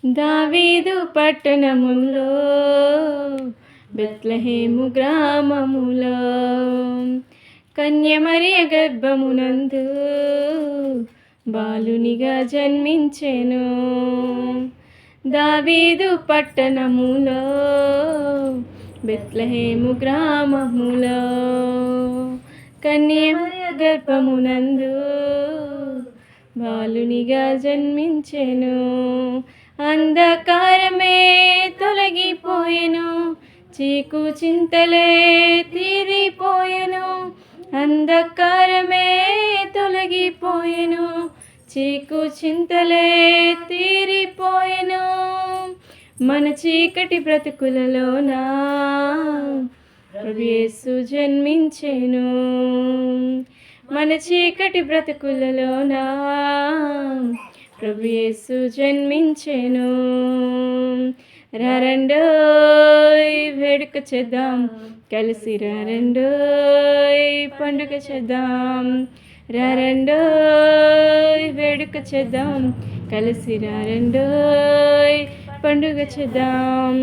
దావీదు పట్టణములో బెత్లెహేము గ్రామములో కన్యమరియ గర్భమునందు బాలునిగా జన్మించెను. దావీదు పట్టణములో బెత్లెహేము గ్రామములో కన్యమరియ గర్భమునందు బాలునిగా జన్మించెను. అంధకారమే తొలగిపోయెను, చీకు చింతలే తీరిపోయెను. అంధకారమే తొలగిపోయెను, చీకు చింతలే తీరిపోయెను. మన చీకటి బ్రతుకులలోనా ప్రభు యేసు జన్మించెను. మన చీకటి బ్రతుకులలోనా ప్రభు యేసు జన్మించెను. రండోయ్ వేడుక చేద్దాం, కలిసి రండోయ్ పండుగ చేద్దాం. రండోయ్ వేడుక చేద్దాం, కలిసి రండోయ్ పండుగ చేద్దాం.